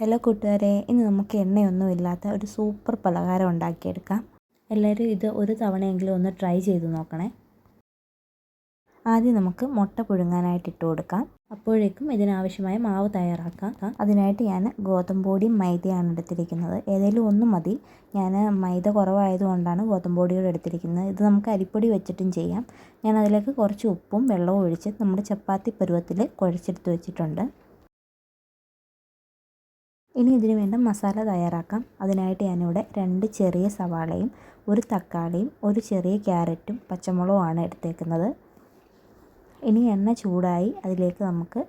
Hello കൂട്ടുകാരെ, ഇന്ന് നമുക്ക് എണ്ണയൊന്നുമില്ലാത്ത ഒരു സൂപ്പർ പലഹാരം ഉണ്ടാക്കിയെടുക്കാം. എല്ലാവരും ഇത് ഒരു തവണയെങ്കിലും ഒന്ന് ട്രൈ ചെയ്ത് നോക്കണേ. ആദ്യം നമുക്ക് മുട്ട പുഴുങ്ങാനായിട്ട് ഇട്ട് കൊടുക്കാം. അപ്പോഴേക്കും ഇതിനാവശ്യമായ മാവ് തയ്യാറാക്കാം. അതിനായിട്ട് ഞാൻ ഗോതമ്പ് പൊടിയും മൈദയാണ് എടുത്തിരിക്കുന്നത്. ഏതെങ്കിലും ഒന്ന് മതി. ഞാൻ മൈദ കുറവായതുകൊണ്ടാണ് ഗോതമ്പ് പൊടിയോട് എടുത്തിരിക്കുന്നത്. ഇത് നമുക്ക് അരിപ്പൊടി വെച്ചിട്ടും ചെയ്യാം. ഞാൻ അതിലേക്ക് കുറച്ച് ഉപ്പും വെള്ളവും ഒഴിച്ച് നമ്മുടെ ചപ്പാത്തി പരുവത്തിൽ കുഴച്ചെടുത്ത് വെച്ചിട്ടുണ്ട്. ഇനി ഇതിന് വേണ്ട മസാല തയ്യാറാക്കാം. അതിനായിട്ട് ഞാനിവിടെ 2 ചെറിയ സവാളയും 1 തക്കാളിയും 1 ചെറിയ ക്യാരറ്റും പച്ചമുളകുമാണ് എടുത്തേക്കുന്നത്. ഇനി എണ്ണ ചൂടായി അതിലേക്ക് നമുക്ക്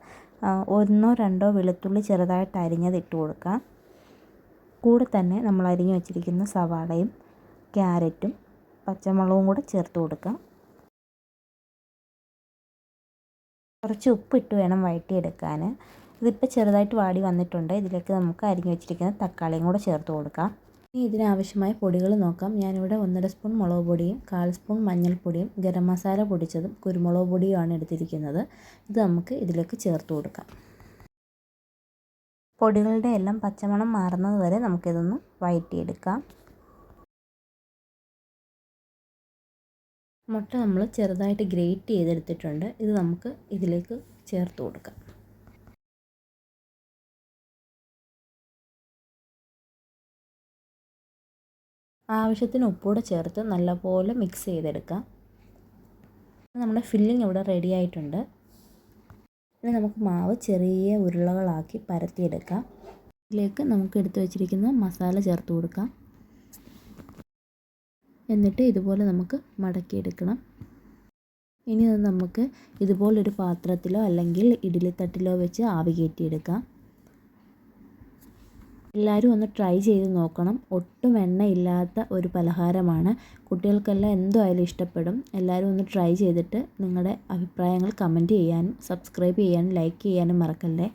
1-2 വെളുത്തുള്ളി ചെറുതായിട്ട് അരിഞ്ഞത് ഇട്ട് കൊടുക്കാം. കൂടെ തന്നെ നമ്മൾ അരിഞ്ഞു വെച്ചിരിക്കുന്ന സവാളയും ക്യാരറ്റും പച്ചമുളകും കൂടെ ചേർത്ത് കൊടുക്കാം. കുറച്ച് ഉപ്പിട്ട് വേണം വഴറ്റിയെടുക്കാൻ. ഇതിപ്പോൾ ചെറുതായിട്ട് വാടി വന്നിട്ടുണ്ട്. ഇതിലേക്ക് നമുക്ക് അരിഞ്ഞു വെച്ചിരിക്കുന്ന തക്കാളിയും കൂടെ ചേർത്ത് കൊടുക്കാം. ഇനി ഇതിനാവശ്യമായ പൊടികൾ നോക്കാം. ഞാനിവിടെ 1.5 സ്പൂൺ മുളക് പൊടിയും 1/4 സ്പൂൺ മഞ്ഞൾപ്പൊടിയും ഗരം മസാല പൊടിച്ചതും കുരുമുളക് പൊടിയുമാണ് എടുത്തിരിക്കുന്നത്. ഇത് നമുക്ക് ഇതിലേക്ക് ചേർത്ത് കൊടുക്കാം. പൊടികളുടെ എല്ലാം പച്ചമണം മാറുന്നത് വരെ നമുക്കിതൊന്ന് വഴറ്റിയെടുക്കാം. മുട്ട നമ്മൾ ചെറുതായിട്ട് ഗ്രേറ്റ് ചെയ്തെടുത്തിട്ടുണ്ട്. ഇത് നമുക്ക് ഇതിലേക്ക് ചേർത്ത് കൊടുക്കാം. ആവശ്യത്തിന് ഉപ്പൂടെ ചേർത്ത് നല്ലപോലെ മിക്സ് ചെയ്തെടുക്കാം. നമ്മുടെ ഫില്ലിംഗ് ഇവിടെ റെഡി ആയിട്ടുണ്ട്. ഇനി നമുക്ക് മാവ് ചെറിയ ഉരുളകളാക്കി പരത്തിയെടുക്കാം. ഇതിലേക്ക് നമുക്ക് എടുത്തു വച്ചിരിക്കുന്ന മസാല ചേർത്ത് കൊടുക്കാം. എന്നിട്ട് ഇതുപോലെ നമുക്ക് മടക്കിയെടുക്കണം. ഇനി അത് നമുക്ക് ഇതുപോലൊരു പാത്രത്തിലോ അല്ലെങ്കിൽ ഇഡ്ഡലിത്തട്ടിലോ വെച്ച് ആവി കയറ്റിയെടുക്കാം. എല്ലാവരും ഒന്ന് ട്രൈ ചെയ്ത് നോക്കണം. ഒട്ടും എണ്ണയില്ലാത്ത ഒരു പലഹാരമാണ്. കുട്ടികൾക്കെല്ലാം എന്തായാലും ഇഷ്ടപ്പെടും. എല്ലാവരും ഒന്ന് ട്രൈ ചെയ്തിട്ട് നിങ്ങളുടെ അഭിപ്രായങ്ങൾ കമൻറ്റ് ചെയ്യാനും സബ്സ്ക്രൈബ് ചെയ്യാനും ലൈക്ക് ചെയ്യാനും മറക്കല്ലേ.